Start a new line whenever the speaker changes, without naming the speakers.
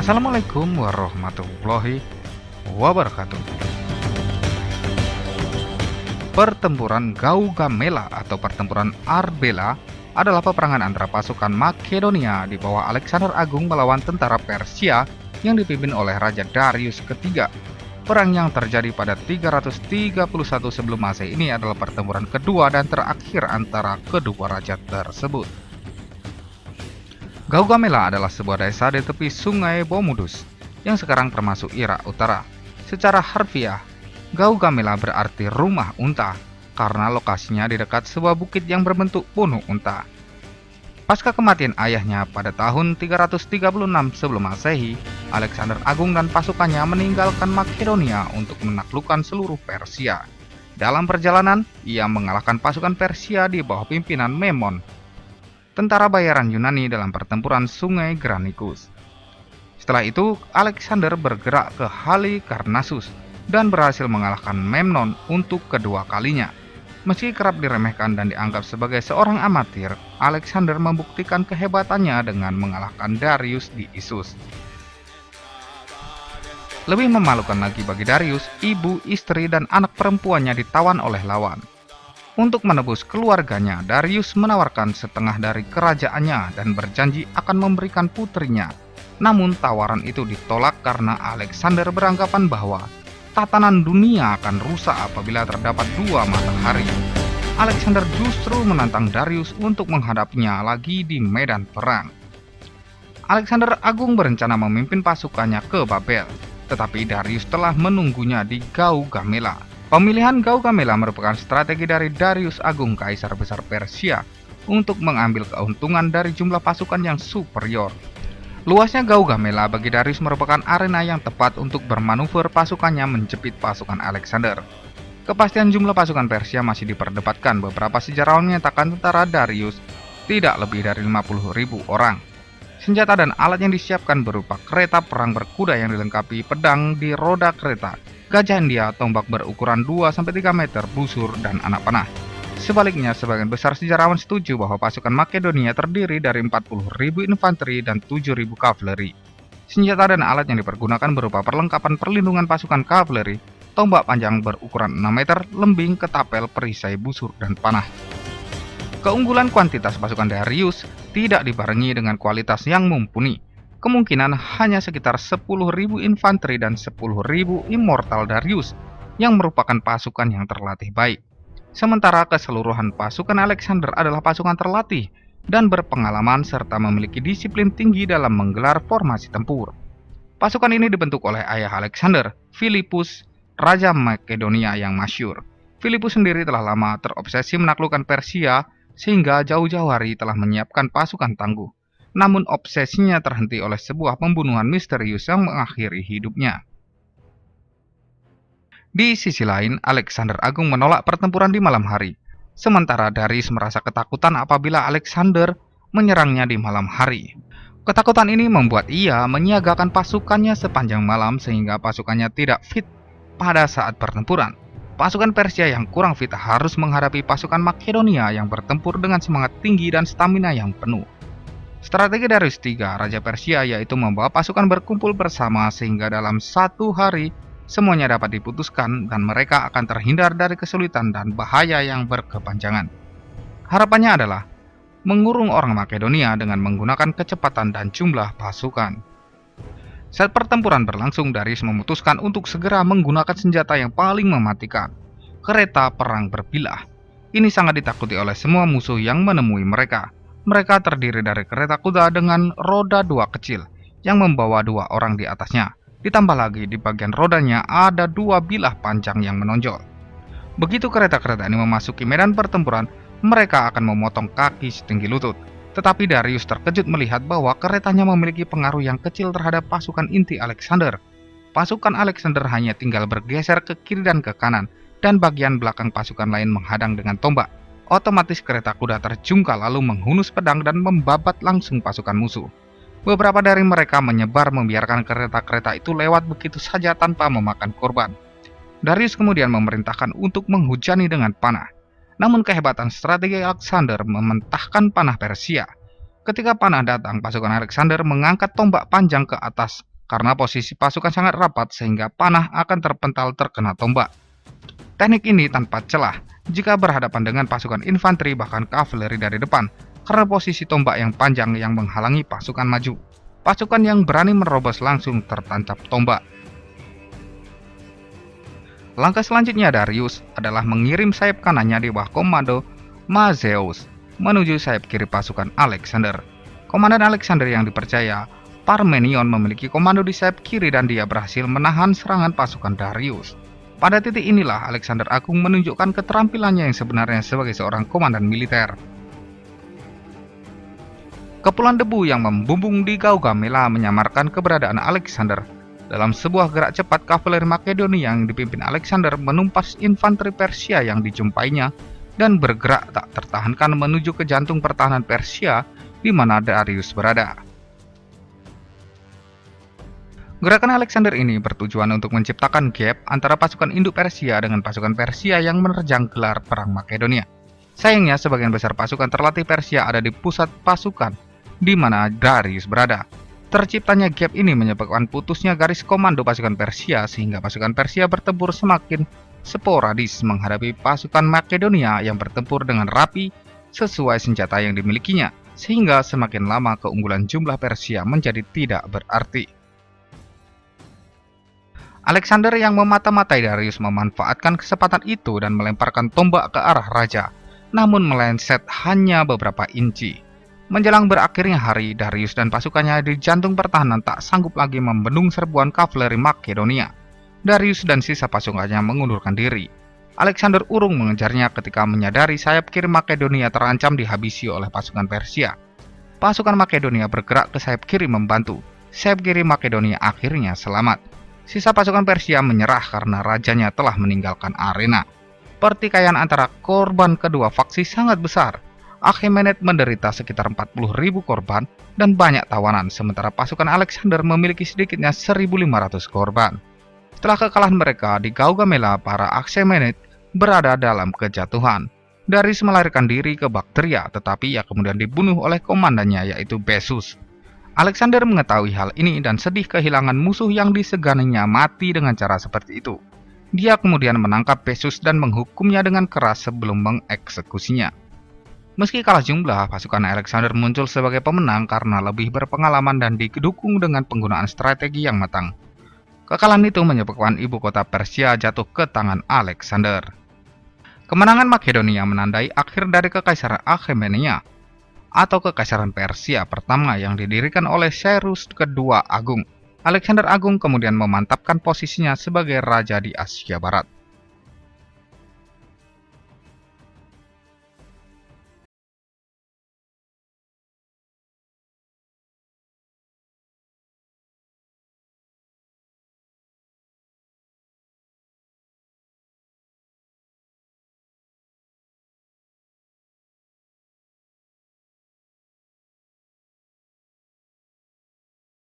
Assalamualaikum warahmatullahi wabarakatuh. Pertempuran Gaugamela atau pertempuran Arbela adalah peperangan antara pasukan Makedonia di bawah Alexander Agung melawan tentara Persia yang dipimpin oleh Raja Darius ketiga. Perang yang terjadi pada 331 sebelum Masehi ini adalah pertempuran kedua dan terakhir antara kedua raja tersebut. Gaugamela adalah sebuah desa di tepi sungai Bomudus yang sekarang termasuk Irak Utara. Secara harfiah, Gaugamela berarti rumah unta karena lokasinya di dekat sebuah bukit yang berbentuk punuk unta. Pasca kematian ayahnya pada tahun 336 sebelum Masehi, Alexander Agung dan pasukannya meninggalkan Makedonia untuk menaklukkan seluruh Persia. Dalam perjalanan, ia mengalahkan pasukan Persia di bawah pimpinan Memon, tentara bayaran Yunani dalam pertempuran Sungai Granicus. Setelah itu, Alexander bergerak ke Halikarnassus dan berhasil mengalahkan Memnon untuk kedua kalinya. Meski kerap diremehkan dan dianggap sebagai seorang amatir, Alexander membuktikan kehebatannya dengan mengalahkan Darius di Issus. Lebih memalukan lagi bagi Darius, ibu, istri, dan anak perempuannya ditawan oleh lawan. Untuk menebus keluarganya, Darius menawarkan setengah dari kerajaannya dan berjanji akan memberikan putrinya. Namun tawaran itu ditolak karena Alexander beranggapan bahwa tatanan dunia akan rusak apabila terdapat dua matahari. Alexander justru menantang Darius untuk menghadapinya lagi di medan perang. Alexander Agung berencana memimpin pasukannya ke Babel, tetapi Darius telah menunggunya di Gaugamela. Pemilihan Gaugamela merupakan strategi dari Darius Agung, kaisar besar Persia, untuk mengambil keuntungan dari jumlah pasukan yang superior. Luasnya Gaugamela bagi Darius merupakan arena yang tepat untuk bermanuver pasukannya menjepit pasukan Alexander. Kepastian jumlah pasukan Persia masih diperdebatkan. Beberapa sejarawan menyatakan tentara Darius tidak lebih dari 50.000 orang. Senjata dan alat yang disiapkan berupa kereta perang berkuda yang dilengkapi pedang di roda kereta, gajah India, tombak berukuran 2-3 meter, busur, dan anak panah. Sebaliknya, sebagian besar sejarawan setuju bahwa pasukan Makedonia terdiri dari 40.000 infanteri dan 7.000 kavaleri. Senjata dan alat yang dipergunakan berupa perlengkapan perlindungan pasukan kavaleri, tombak panjang berukuran 6 meter, lembing, ketapel, perisai, busur, dan panah. Keunggulan kuantitas pasukan Darius tidak dibarengi dengan kualitas yang mumpuni. Kemungkinan hanya sekitar 10.000 infanteri dan 10.000 immortal Darius yang merupakan pasukan yang terlatih baik. Sementara keseluruhan pasukan Alexander adalah pasukan terlatih dan berpengalaman serta memiliki disiplin tinggi dalam menggelar formasi tempur. Pasukan ini dibentuk oleh ayah Alexander, Philippus, Raja Makedonia yang masyhur. Philippus sendiri telah lama terobsesi menaklukkan Persia sehingga jauh-jauh hari telah menyiapkan pasukan tangguh. Namun obsesinya terhenti oleh sebuah pembunuhan misterius yang mengakhiri hidupnya. Di sisi lain, Alexander Agung menolak pertempuran di malam hari, sementara Darius merasa ketakutan apabila Alexander menyerangnya di malam hari. Ketakutan ini membuat ia menyiagakan pasukannya sepanjang malam sehingga pasukannya tidak fit pada saat pertempuran. Pasukan Persia yang kurang fit harus menghadapi pasukan Makedonia yang bertempur dengan semangat tinggi dan stamina yang penuh. Strategi Darius III, Raja Persia, yaitu membawa pasukan berkumpul bersama sehingga dalam satu hari semuanya dapat diputuskan dan mereka akan terhindar dari kesulitan dan bahaya yang berkepanjangan. Harapannya adalah mengurung orang Makedonia dengan menggunakan kecepatan dan jumlah pasukan. Saat pertempuran berlangsung, Darius memutuskan untuk segera menggunakan senjata yang paling mematikan, kereta perang berbilah. Ini sangat ditakuti oleh semua musuh yang menemui mereka. Mereka terdiri dari kereta kuda dengan roda 2 kecil yang membawa 2 orang di atasnya. Ditambah lagi di bagian rodanya ada 2 bilah panjang yang menonjol. Begitu kereta-kereta ini memasuki medan pertempuran, mereka akan memotong kaki setinggi lutut. Tetapi Darius terkejut melihat bahwa keretanya memiliki pengaruh yang kecil terhadap pasukan inti Alexander. Pasukan Alexander hanya tinggal bergeser ke kiri dan ke kanan, dan bagian belakang pasukan lain menghadang dengan tombak. Otomatis kereta kuda terjungkal lalu menghunus pedang dan membabat langsung pasukan musuh. Beberapa dari mereka menyebar membiarkan kereta-kereta itu lewat begitu saja tanpa memakan korban. Darius kemudian memerintahkan untuk menghujani dengan panah. Namun kehebatan strategi Alexander mementahkan panah Persia. Ketika panah datang, pasukan Alexander mengangkat tombak panjang ke atas karena posisi pasukan sangat rapat sehingga panah akan terpental terkena tombak. Teknik ini tanpa celah jika berhadapan dengan pasukan infanteri bahkan kavaleri dari depan, karena posisi tombak yang panjang yang menghalangi pasukan maju. Pasukan yang berani menerobos langsung tertancap tombak. Langkah selanjutnya Darius adalah mengirim sayap kanannya di bawah komando Mazeus menuju sayap kiri pasukan Alexander. Komandan Alexander yang dipercaya, Parmenion, memiliki komando di sayap kiri dan dia berhasil menahan serangan pasukan Darius. Pada titik inilah Alexander Agung menunjukkan keterampilannya yang sebenarnya sebagai seorang komandan militer. Kepulan debu yang membumbung di Gaugamela menyamarkan keberadaan Alexander. Dalam sebuah gerak cepat, kavaleri Makedonia yang dipimpin Alexander menumpas infanteri Persia yang dijumpainya dan bergerak tak tertahankan menuju ke jantung pertahanan Persia di mana Darius berada. Gerakan Alexander ini bertujuan untuk menciptakan gap antara pasukan induk Persia dengan pasukan Persia yang menerjang gelar perang Makedonia. Sayangnya, sebagian besar pasukan terlatih Persia ada di pusat pasukan di mana Darius berada. Terciptanya gap ini menyebabkan putusnya garis komando pasukan Persia sehingga pasukan Persia bertempur semakin sporadis menghadapi pasukan Makedonia yang bertempur dengan rapi sesuai senjata yang dimilikinya, sehingga semakin lama keunggulan jumlah Persia menjadi tidak berarti. Alexander yang memata-matai Darius memanfaatkan kesempatan itu dan melemparkan tombak ke arah raja, namun meleset hanya beberapa inci. Menjelang berakhirnya hari, Darius dan pasukannya di jantung pertahanan tak sanggup lagi membendung serbuan kavaleri Makedonia. Darius dan sisa pasukannya mengundurkan diri. Alexander urung mengejarnya ketika menyadari sayap kiri Makedonia terancam dihabisi oleh pasukan Persia. Pasukan Makedonia bergerak ke sayap kiri membantu. Sayap kiri Makedonia akhirnya selamat. Sisa pasukan Persia menyerah karena rajanya telah meninggalkan arena. Pertikaian antara korban kedua faksi sangat besar. Achaemenid menderita sekitar 40.000 korban dan banyak tawanan, sementara pasukan Alexander memiliki sedikitnya 1.500 korban. Setelah kekalahan mereka di Gaugamela, para Achaemenid berada dalam kejatuhan. Darius melarikan diri ke Bactria, tetapi ia kemudian dibunuh oleh komandannya yaitu Bessus. Alexander mengetahui hal ini dan sedih kehilangan musuh yang diseganinya mati dengan cara seperti itu. Dia kemudian menangkap Bessus dan menghukumnya dengan keras sebelum mengeksekusinya. Meski kalah jumlah, pasukan Alexander muncul sebagai pemenang karena lebih berpengalaman dan didukung dengan penggunaan strategi yang matang. Kekalahan itu menyebabkan ibu kota Persia jatuh ke tangan Alexander. Kemenangan Makedonia menandai akhir dari Kekaisaran Achaemenid atau Kekaisaran Persia pertama yang didirikan oleh Cyrus II Agung. Alexander Agung kemudian memantapkan posisinya sebagai raja di Asia Barat.